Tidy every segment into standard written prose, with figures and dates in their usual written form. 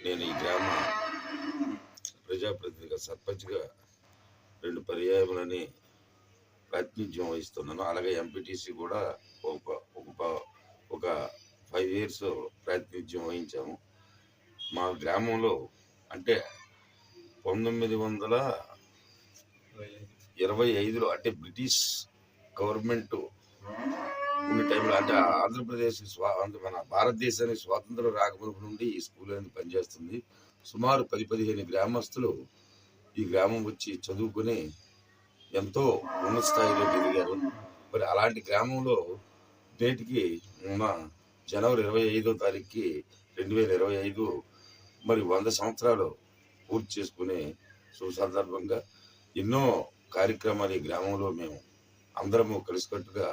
నేను ఈ గ్రామ ప్రజాప్రతినిధిగా సర్పంచ్గా 2 పర్యాయములని ప్రాతినిధ్యం వహిస్తున్నాను. అలాగే ఎంపీటీసీ కూడా ఒక ఒక ఒక 5 ఇయర్స్ ప్రాతినిధ్యం వహించాము. మా గ్రామంలో అంటే 1925లో అంటే బ్రిటిష్ గవర్నమెంట్ ఉన్న టైంలో అంటే ఆంధ్రప్రదేశ్ మన భారతదేశానికి స్వాతంత్రం రాకమునుపు నుండి ఈ స్కూల్ అనేది పనిచేస్తుంది. సుమారు 10-15 గ్రామస్తులు ఈ గ్రామం వచ్చి చదువుకుని ఎంతో ఉన్నత స్థాయిలోకి ఎదిగారు. మరి అలాంటి గ్రామంలో నేటికి మన జనవరి 25వ తారీఖుకి 2025 మరి 100 సంవత్సరాలు పూర్తి చేసుకునే సందర్భంగా ఎన్నో కార్యక్రమాలు ఈ గ్రామంలో మేము అందరము కలిసికట్టుగా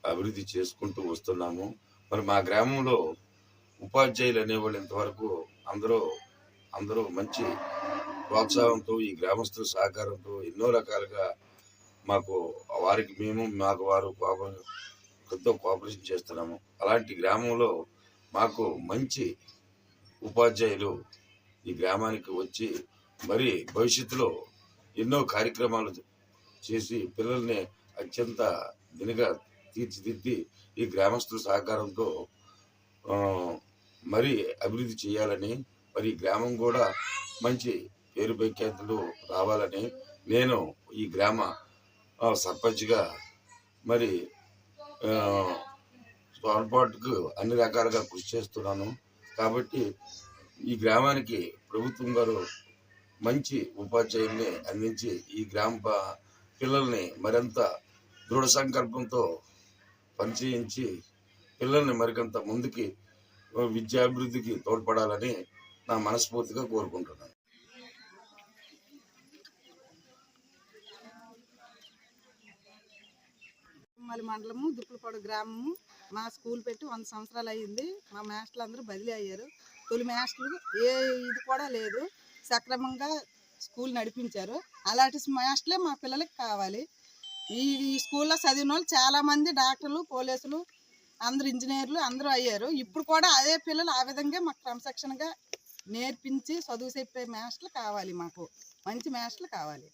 అభివృద్ధి చేసుకుంటూ వస్తున్నాము. మరి మా గ్రామంలో ఉపాధ్యాయులు అనేవాళ్ళు ఇంతవరకు అందరూ మంచి ప్రోత్సాహంతో ఈ గ్రామస్తుల సహకారంతో ఎన్నో రకాలుగా మాకు వారు ఎంతో కోఆపరేషన్ చేస్తున్నాము. అలాంటి గ్రామంలో మాకు మంచి ఉపాధ్యాయులు ఈ గ్రామానికి వచ్చి మరి భవిష్యత్తులో ఎన్నో కార్యక్రమాలు చేసి పిల్లల్ని అత్యంత దినగా తీర్చిదిద్ది ఈ గ్రామస్తుల సహకారంతో మరి అభివృద్ధి చేయాలని, మరి గ్రామం కూడా మంచి పేరు ప్రఖ్యాతులు రావాలని నేను ఈ గ్రామ సర్పంచ్గా మరి తోడ్పాటుకు అన్ని రకాలుగా కృషి చేస్తున్నాను. కాబట్టి ఈ గ్రామానికి ప్రభుత్వం గారు మంచి ఉపాధ్యాయుల్ని అందించి ఈ గ్రామ పిల్లల్ని మరింత దృఢ సంకల్పంతో పనిచేయించి పిల్లల్ని మరికొంత ముందుకి విద్యాభివృద్ధికి తోడ్పడాలని నా మనస్ఫూర్తిగా కోరుకుంటున్నాను. మల్లి మండలము దుప్పులపాడు గ్రామము. మా స్కూల్ పెట్టి 100 సంవత్సరాలు అయ్యింది. మా మాస్టర్లు అందరూ బదిలీ అయ్యారు. తొలి మాస్టర్లు ఇది కూడా లేదు, సక్రమంగా స్కూల్ నడిపించారు. అలాంటి మాస్టర్లే మా పిల్లలకి కావాలి. ఈ స్కూల్లో చదివిన వాళ్ళు చాలామంది డాక్టర్లు, పోలీసులు, అందరు ఇంజనీర్లు అందరూ అయ్యారు. ఇప్పుడు కూడా అదే పిల్లలు ఆ విధంగా మాకు క్రమశిక్షణగా నేర్పించి చదువు చెప్పే మాస్టర్లు కావాలి. మాకు మంచి మాస్టర్లు కావాలి.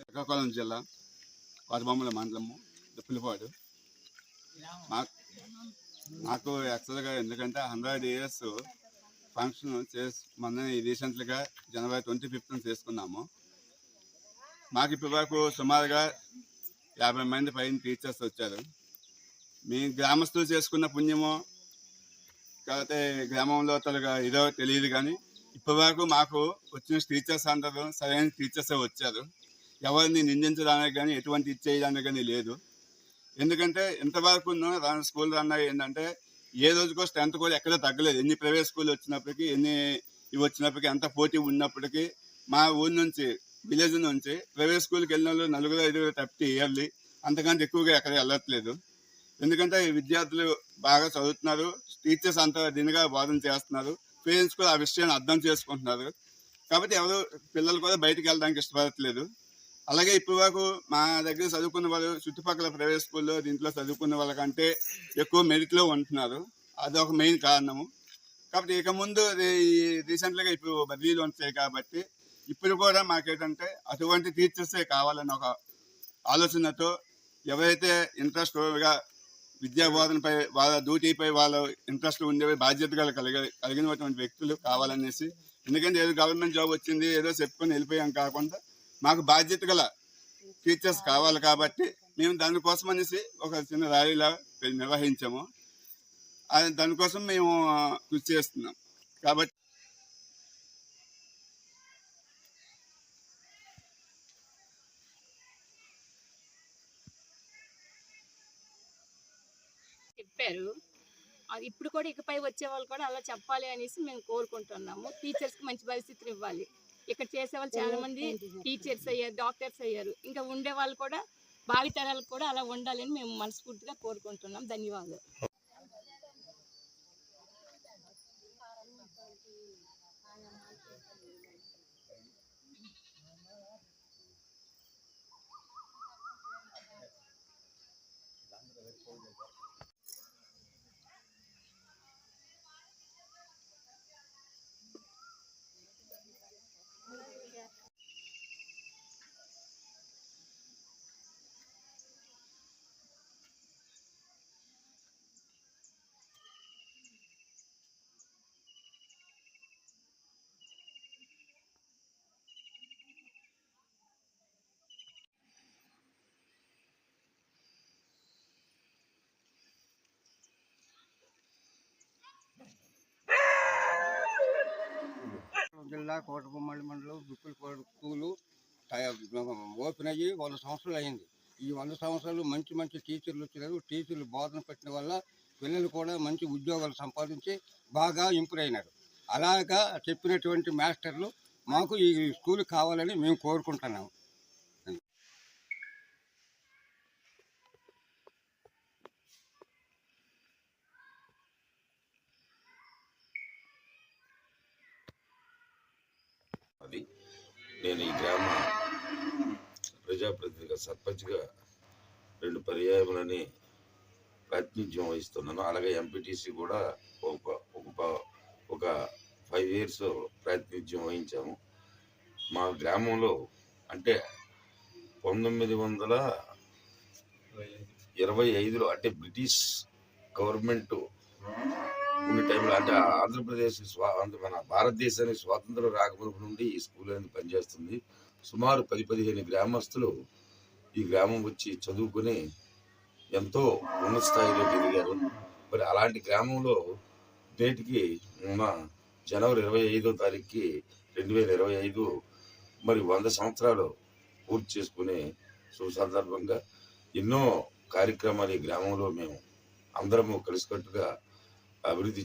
శ్రీకాకుళం జిల్లా కోటబొమ్మల మండలము దుప్పులపాడు. నాకు యాక్చువల్గా ఎందుకంటే 100 ఇయర్స్ ఫంక్షన్ మొన్న రీసెంట్గా జనవరి 25th చేసుకున్నాము. మాకు ఇప్పటి వరకు సుమారుగా 50 మంది పైన టీచర్స్ వచ్చారు. మీ గ్రామస్తులు చేసుకున్న పుణ్యమో కాకపోతే గ్రామంలో తొలగా ఇదో తెలియదు, కానీ ఇప్పటి వరకు మాకు వచ్చిన టీచర్స్ అందరూ సరైన టీచర్సే వచ్చారు. ఎవరిని నిందించడానికి కానీ ఎటువంటి ఇచ్చేయడానికి కానీ లేదు. ఎందుకంటే ఇంతవరకు స్కూల్ రన్ ఏంటంటే ఏ రోజుకో స్ట్రెంత్ కూడా ఎక్కడో తగ్గలేదు. ఎన్ని ప్రైవేట్ స్కూల్ వచ్చినప్పటికీ, ఇవి వచ్చినప్పటికీ, అంత పోటీ ఉన్నప్పటికీ మా ఊరి నుంచి, విలేజ్ నుంచి ప్రైవేట్ స్కూల్కి వెళ్ళిన వాళ్ళు 4-5 తప్పితే ఇయర్లీ, అంతకంటే ఎక్కువగా ఎక్కడ వెళ్ళట్లేదు. ఎందుకంటే విద్యార్థులు బాగా చదువుతున్నారు, టీచర్స్ అంత దీనిగా బోధన చేస్తున్నారు, పేరెంట్స్ కూడా ఆ విషయాన్ని అర్థం చేసుకుంటున్నారు. కాబట్టి ఎవరు పిల్లలు కూడా బయటకు వెళ్ళడానికి ఇష్టపడట్లేదు. అలాగే ఇప్పటి వరకు మా దగ్గర చదువుకున్న వాళ్ళు చుట్టుపక్కల ప్రైవేట్ స్కూల్లో దీంట్లో చదువుకున్న వాళ్ళకంటే ఎక్కువ మెరిట్లో ఉంటున్నారు. అదొక మెయిన్ కారణము. కాబట్టి ఇక ముందు రీసెంట్గా ఇప్పుడు బదిలీలు ఉంటాయి కాబట్టి ఇప్పుడు కూడా మాకేంటంటే అటువంటి టీచర్సే కావాలని ఒక ఆలోచనతో ఎవరైతే ఇంట్రెస్ట్గా విద్యా బోధనపై, వాళ్ళ డ్యూటీపై వాళ్ళ ఇంట్రెస్ట్ ఉండే బాధ్యతగా కలిగినటువంటి వ్యక్తులు కావాలనేసి. ఎందుకంటే ఏదో గవర్నమెంట్ జాబ్ వచ్చింది ఏదో చెప్పుకొని వెళ్ళిపోయాం కాకుండా మాకు బాధ్యత గల టీచర్స్ కావాలి. కాబట్టి మేము దానికోసం అనేసి ఒక చిన్న ర్యాలీలా నిర్వహించాము. దానికోసం మేము కృషి చేస్తున్నాం. కాబట్టి చెప్పారు. ఇప్పుడు కూడా ఇకపై వచ్చే వాళ్ళు కూడా అలా చెప్పాలి అనేసి మేము కోరుకుంటున్నాము. టీచర్స్కి మంచి పరిస్థితిని ఇవ్వాలి. ఇక్కడ చేసేవాళ్ళు చాలా మంది టీచర్స్ అయ్యారు, డాక్టర్స్ అయ్యారు. ఇంకా ఉండే వాళ్ళు కూడా భావితరాలకు కూడా అలా ఉండాలని మేము మనస్ఫూర్తిగా కోరుకుంటున్నాం. ధన్యవాదాలు. జిల్లా కోటబొమ్మడి మండలం దుక్కులపాడు స్కూలు ఓపెన్ అయ్యి 100 సంవత్సరాలు అయింది. ఈ 100 సంవత్సరాలు మంచి మంచి టీచర్లు వచ్చినారు. టీచర్లు బోధన పెట్టిన వల్ల పిల్లలు కూడా మంచి ఉద్యోగాలు సంపాదించి బాగా ఇంప్రూవ్ అయినారు. అలాగా చెప్పినటువంటి మాస్టర్లు మాకు ఈ స్కూల్ కావాలని మేము కోరుకుంటున్నాము. అది నేను ఈ గ్రామ ప్రజాప్రతినిధిగా సర్పంచ్గా 2 పర్యాయములని ప్రాతినిధ్యం వహిస్తున్నాను. అలాగే ఎంపీటీసీ కూడా ఒక 5 years ప్రాతినిధ్యం వహించాము. మా గ్రామంలో అంటే 1925లో అంటే బ్రిటిష్ గవర్నమెంట్ ఉన్న టైంలో అంటే ఆంధ్రప్రదేశ్ మన భారతదేశానికి స్వాతంత్రం రాకమునుపు నుండి ఈ స్కూల్ అనేది పనిచేస్తుంది. సుమారు 10-15 గ్రామస్తులు ఈ గ్రామం వచ్చి చదువుకుని ఎంతో ఉన్నత స్థాయిలోకి ఎదిగారు. మరి అలాంటి గ్రామంలో నేటికి ఉన్న జనవరి 25వ తారీఖుకి 2025 మరి 100 సంవత్సరాలు పూర్తి చేసుకునే శుభ సందర్భంగా ఎన్నో కార్యక్రమాలు ఈ గ్రామంలో మేము అందరము కలిసికట్టుగా అభివృద్ధి